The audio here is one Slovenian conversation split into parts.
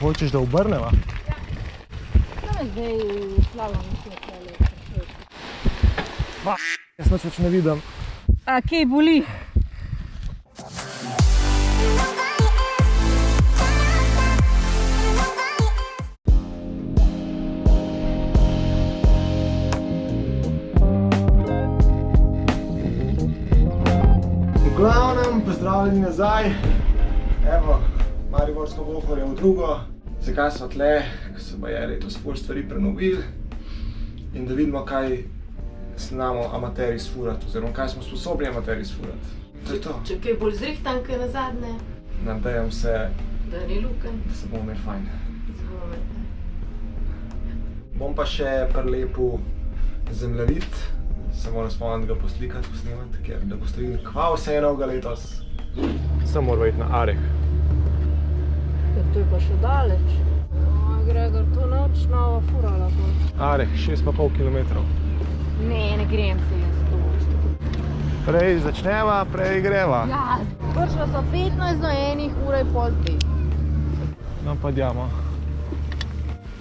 Hočeš, da obrneva? Ja. Zdaj slalom je tukaj. Jaz nič več ne vidim. A kje boli? V glavnem, pozdravljeni nazaj. Evo, Mariborsko Bohorje v drugo. Zakaj smo tle? Ker se je letos ful stvari prenovili. In da vidimo, kaj znamo amaterji sfurati, oziroma kaj smo sposobni amaterji sfurati. To je to. Če kaj bolj zrihtan, kaj nazadnje. Nadejam se, Da ni luken. da se bomo imeli fajn. Bom pa še prelepil zemljevid. Se moram spomniti ga poslikati, posnemati, ker da boste videli, kva vse je novega letos. Sem moral iti na Areh. Ja, to je pa še daleč. Gregor, to noč nova furala bo. Areh, 6,5 km. Ne grem se jaz to. Prej začneva, prej greva. Ja, prišla so 15 do 1 ure in pol 2. No pa djamo.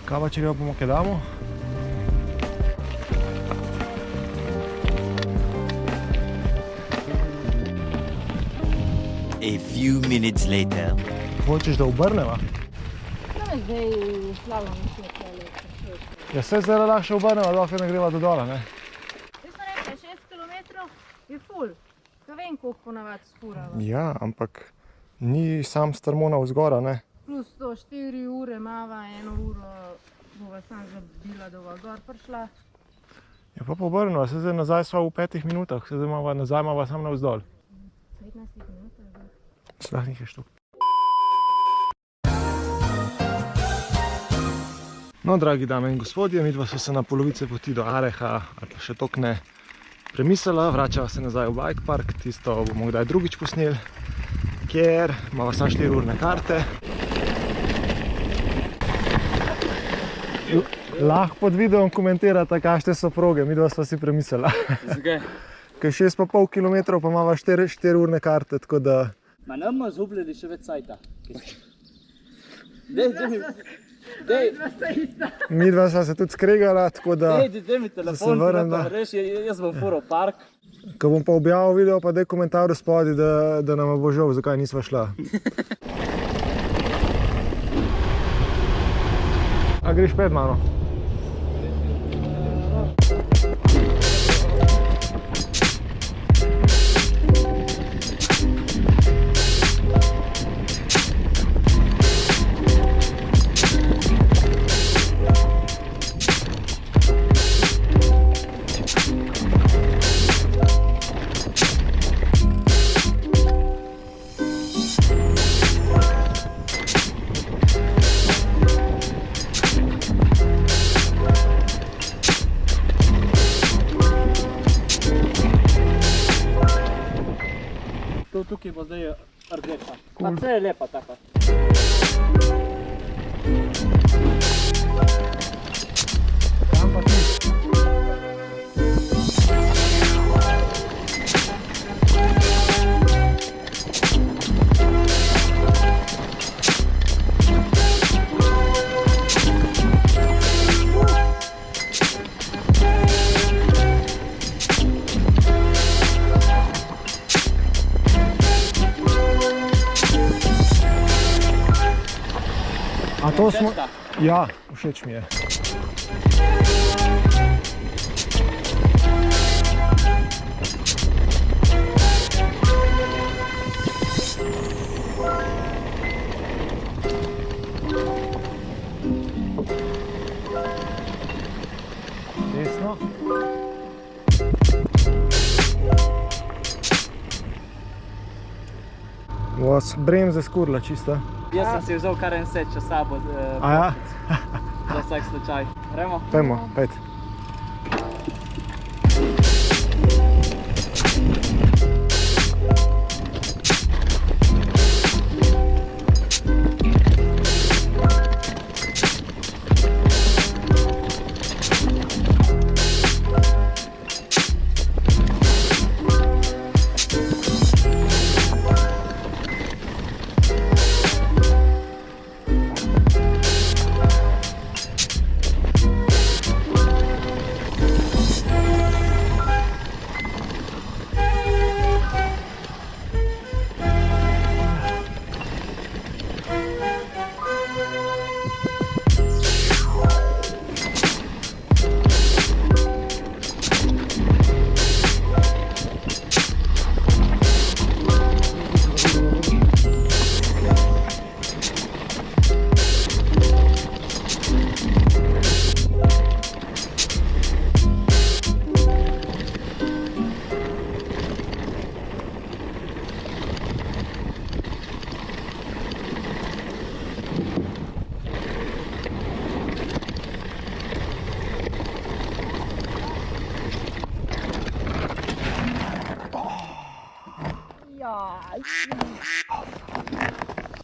Kaj pa če ga bomo kaj damo? A few minutes later. Hočeš, da obrneva? Zdaj slalom je tukaj. Ja, se zdaj lahko še obrneva, dokler ne greva do dola, ne? Jaz sem rekla, 6 km je ful. Kaj vem, koliko ponavadi sfurava. Ja, ampak ni sam strmo navzgora, ne? Plus to 4 ure mava, 1 uro bova sam zabila, da bova gor prišla. Ja, pa obrneva, se zdaj nazaj sva v 5 minutah, se zdaj nazaj mava sam navzdol. 15 minut je zdaj. Slahnih je štuk. No, dragi dame in gospodje, midva sva se na polovice poti do Areha, ali pa še toliko ne premislila, vračava se nazaj v bike park, tisto bomo kdaj drugič posneli, ker imava samo 4-urne karte. Lahko pod videom komentirata, kakšne so proge, midva sva si premislila. Zakaj? Ker 6,5 km pa imava 4-urne karte, tako da... Ma ne bomo zgubljali še več cajta. Midva sva se tudi skregala, tako da... Dej mi telefon, da reš, jaz bom fural park. Ko bom pa objavil video, pa daj komentar v spodaj, da nama bo žal, zakaj nisva šla. A greš pred mano? Tukaj bo zdaj rdeča. Pa vse je lepa taka. Kam pa ti? A to smo... Ja, všeč mi je. Desno. Vas bremze skurla čisto. Jaz sem si vzel kar en set čez sabo. A ja? Za vsak slučaj. Gremo? Pojmo, pet.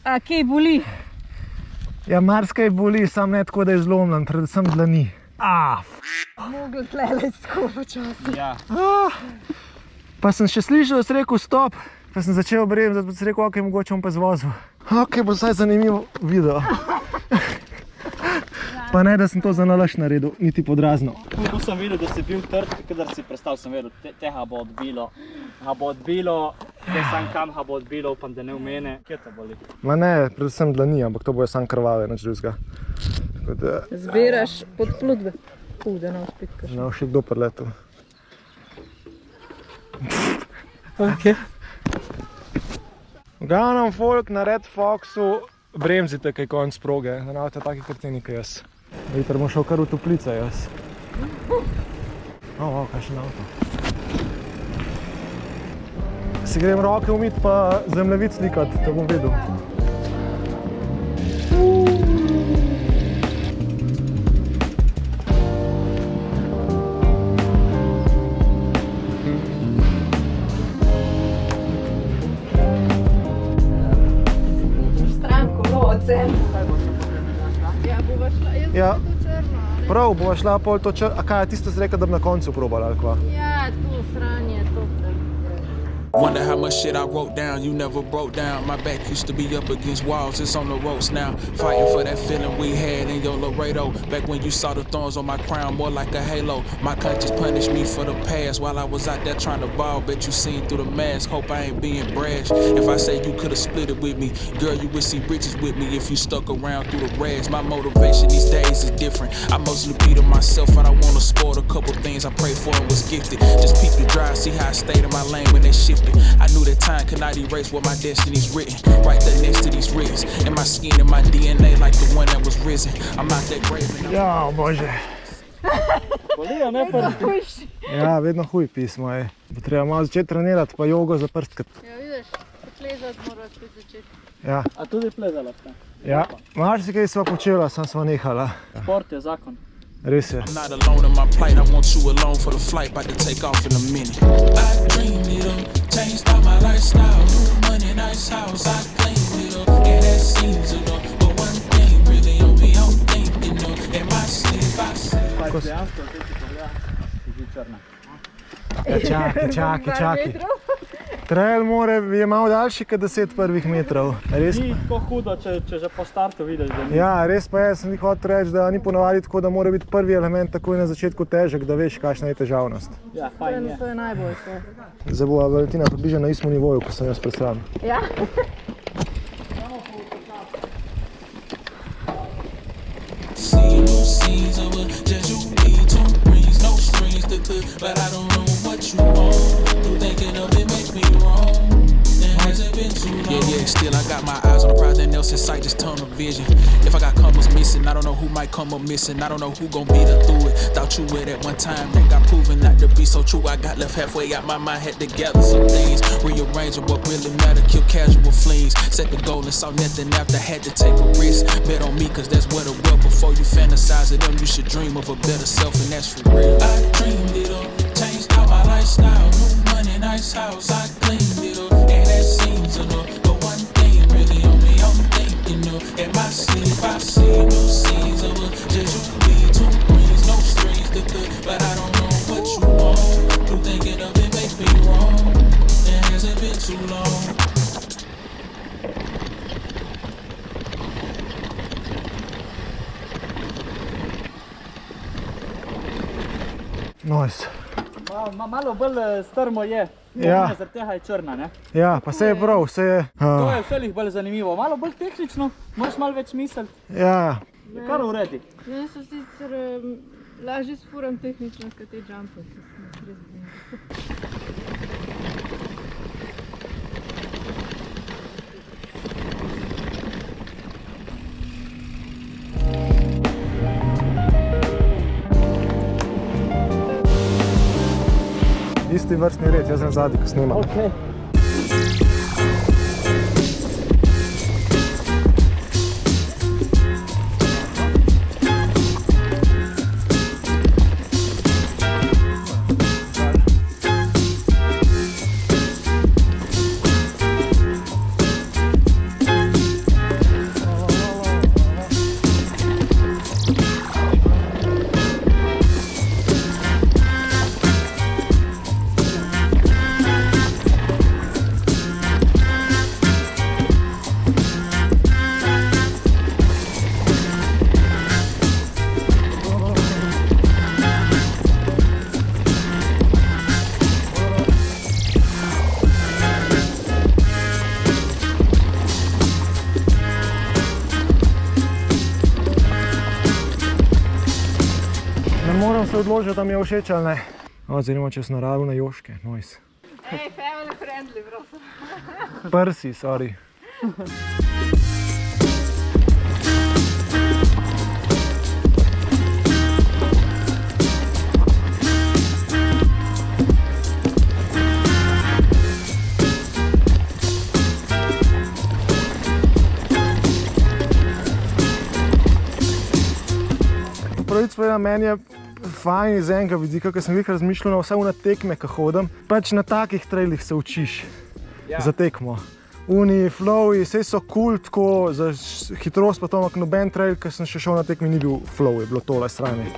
A kej boli? Ja, marsikaj boli, sam ne tako, da je zlomljen, predvsem dlani. Mogel tlele tako počasi. Ja. Pa sem še slišal, da si rekel stop, pa sem začel brem, zato si rekel, ok, mogoče bom pa zvozil. Ok, bo vsaj zanimiv video. Pa ne, da sem to za nalašč naredil, niti podrazno. Tu sem videl, da si bil trd, kadar si prestal, sem vedel, tega bo odbilo. Ga bo odbilo, te sam kam ga bo odbilo, upam, da ne v mene. Kje te boli? Ma ne, predvsem dlani, ampak to bojo sam krvave, nič drugega. Zbiraš podplutbe. Da ne uspitkaš. Ne bo še kdo preletel. Ok. V glavnem folk na Red Foxu bremzite kaj konc proge, da ne boste taki krteni kot jaz. Vidite, bom šel kar v toplice jaz. Wow, kaj še na avto. Si grem roke umit pa zemljevid slikat, da bom videl. Ja, bova šla, jaz Ja. bom to črno, ali? Prav, bova šla pol to črno. A kaj, tisto si rekel, da bi na koncu probala, ali kva? Ja, to sranje, to. Wonder how much shit I wrote down, you never broke down. My back used to be up against walls, it's on the ropes now. Fighting for that feeling we had in your Laredo. Back when you saw the thorns on my crown, more like a halo. My conscience punished me for the past while I was out there trying to ball. Bet you seen through the mask, hope I ain't being brash. If I say you could've split it with me, girl, you would see riches with me if you stuck around through the rags. My motivation these days is different. I mostly be to myself, I don't wanna spoil a couple things I prayed for and was gifted. Just peep the drive, see how I stayed in my lane when they shifted. I knew that time could not erase what my destiny's written. Right there next to these rings. In my skin and my DNA like the one that was risen. I'm out that grave and Ja, bože. Bolijo, ne prsti. Ja, vedno huj pismo je. Bo treba malo začeti trenirati, pa jogo za prstkati. Ja, vidiš, plezati moraš spet začeti. Ja, A tudi plezala ste? ja. Marsikaj sva počela, sem sva nehala. Šport je zakon. Res je. I'm not alone in my plight. I want you alone for the flight. About to take off in a minute. I dreamed it up, changed all my lifestyle. New money, nice house. I claimed it up. Yeah, that seems enough. But one thing really on me, I'm thinking of. In my sleep, I see. Pa dejansko, zdaj ti pogleda, si že črna. Ja, čakaj. Trail je malo daljši kot 10 prvih metrov. Res, Ni tako hudo, če že po startu vidiš, da ni. ja, res pa je, sem ti hotel reči, da ni ponavadi tako, da mora biti prvi element takoj na začetku težek, da veš, kakšna je težavnost. Ja, fajn je. To je najboljše. Zdaj bo Valentina približno na istem nivoju, ko sem jaz pred sram. Ja. See new scenes of a just you need two rings, no strings to clip, but I don't know what you want. You thinking of it make me wrong. There hasn't been too long. Yeah, still I got my eyes on the prize, and else in sight, just tunnel vision. If I got commas missing, I don't know who might come up missing. I don't know who gon' beat her through it. Thought you were at one time, that got proven not to be so true. I got left halfway out my mind, had to gather some things. Rearranging what really matter, kill casual flings. Set the goal and saw nothing after, had to take a risk. Bet on me, cause that's what it was. Before you fantasize of them, you should dream of a better self, and that's for real. I dreamed it up, changed all my lifestyle. New money, nice house, I cleaned it up. And that seems enough, but one thing really on me, I'm thinking of. In my sleep, I see new scenes of a just you need two rings, no strings to cut, but I don't know what you want. You thinking of it make me wrong. It hasn't been too long. Nice. Malo bolj strmo je. Ja. Zaradi tega je črna, ne? Ja, pa se je prav, se je... To je vselih bolj zanimivo. Malo bolj tehnično, moraš malo več misliti. Ja, Kar uredi. Jaz so sicer lažje sfuram tehnično, kot te jumpe. isti vrstni red, jaz sem zadnji, ko snimam. Okay. moram se odložiti, da mi je všeč ali ne. Oziroma čez naravo na Joške, nice. Ej, family friendly, prosim. Prsi, sorry. Pravic povedano, meni je fajn iz enega vidika, ker sem jih razmišljal na vse na tekme, ko hodim. Pač na takih trailih se učiš za tekmo. Uni, flowi, vse so cool, tako za hitrost pa to, ampak noben trail, ki sem še šel na tekmi, ni bil flow, je bilo tole stranje.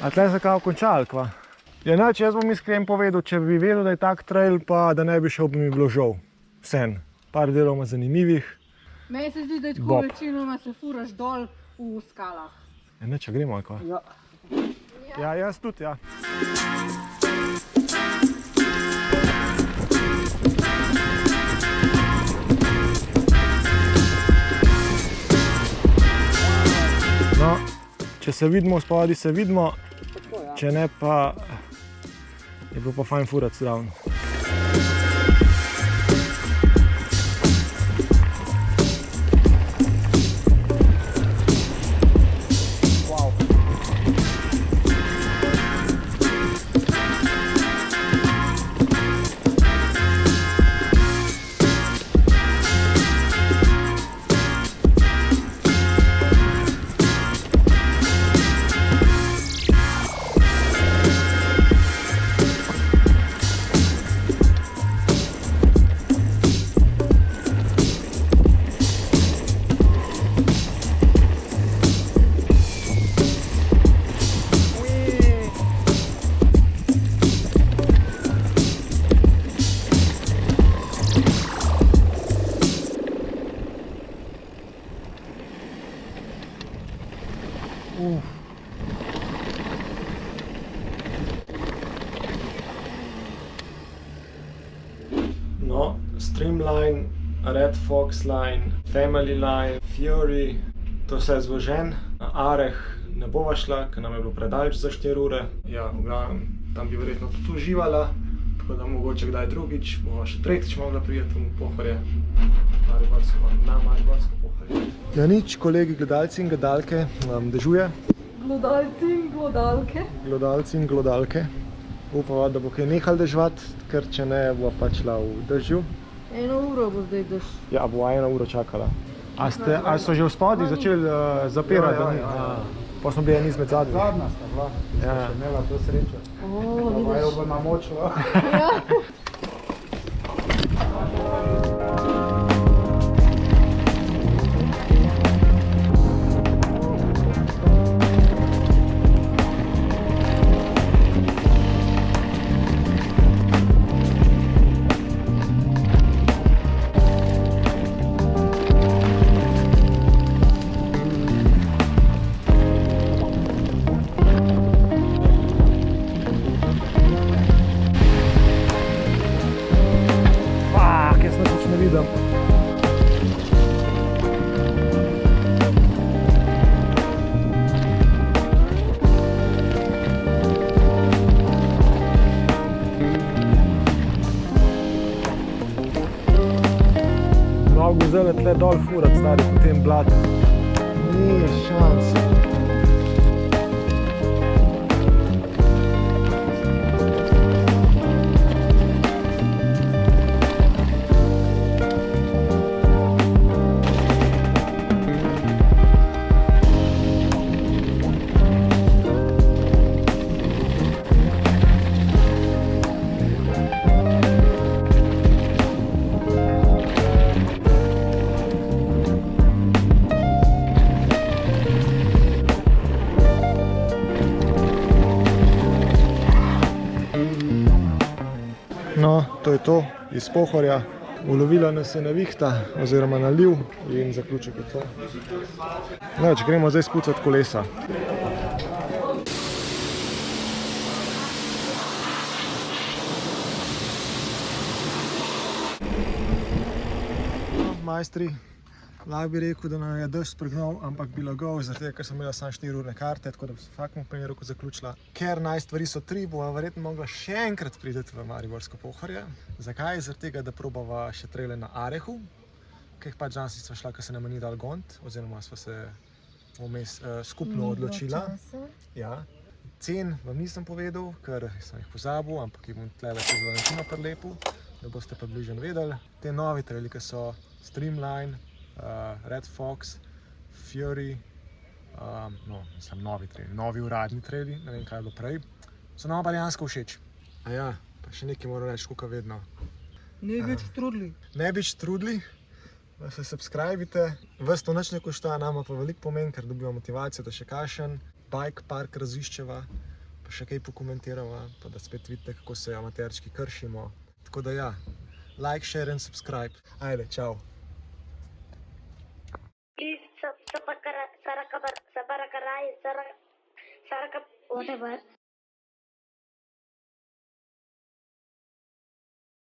A tle se kao končali, kva? Ja, nič, jaz bom iskren povedal, če bi vedel, da je tak trail, pa da ne bi šel, bi mi bilo žal. Vsem. Par delov ima zanimivih. Meni se zdi, da je tako večinoma se furaš dol v skalah. Ja, nič, gremo, kva? Ja. Ja, jaz tudi, ja. No, če se vidimo spodaj, se vidimo. Če ne, pa je bilo pa fajn furat zraven. No, Streamline, Red Fox Line, Family Line, Fury, to vse je zvožen. Na Areh ne bova šla, ker nam je bilo predaleč za 4 ure. Ja, v glavnem, tam bi verjetno tudi uživala, tako da mogoče kdaj drugič, bova še tretjič mogla priti v Pohorje, na Mariborsko Pohorje. Ja nič, kolegi gledalci in gledalke, nam dežuje. Glodalci in glodalke. Glodalci in glodalke. Upava, da bo kaj nehal deževati, ker če ne, bo pa šla v dežju. 1 uro bo zdaj dež. Ja, bo 1 uro čakala. A so že v spodaj začeli zapirati? Pa smo bili en izmed zadnjih. Zadnja sta bila, smo še imela to srečo. O, vidiš. Majo bo namočilo. Ja. Zdaj tle dol furat, stari, po tem blatu. Ni šanse. No, to je to iz Pohorja. Ulovila nas je nevihta oziroma naliv in zaključek je to. No, če gremo zdaj spucati kolesa. No, majstri, lahko bi rekel, da nam je dež spregnal, ampak bi lagal, zaradi tega, ker sem imela samo 4-urne karte, tako da bi v vsakem primeru zaključila. Ker stvari so 3, bova verjetno mogla še enkrat priti v Mariborsko Pohorje. Zakaj? Zaradi tega, da probava še trele na Arehu, ker jih pač danes sva šla, ker se nam ni dal gont, oziroma sva se vmes skupno odločila. Ja. Cen vam nisem povedal, ker sem jih pozabil, ampak jih bom tlele čez Valentino prilepil, da boste približno vedeli. Te novi treli, ki so Streamline, Red Fox, Fury, novi uradni treli, ne vem kaj je bilo prej, so nam pa dejansko všeč. A ja, pa še nekaj moram reči, kakor vedno. Ne biti trudili. Ne biti trudili, da se subscribite, vas to nič ne košta, nama pa veliko pomeni, ker dobiva motivacijo, da še kakšen bike park raziščeva, pa še kaj pokomentirava, pa da spet vidite, kako se amaterčki kršimo. Tako da ja, like, share in subscribe. Ajde, čau. Please subscribe, whatever.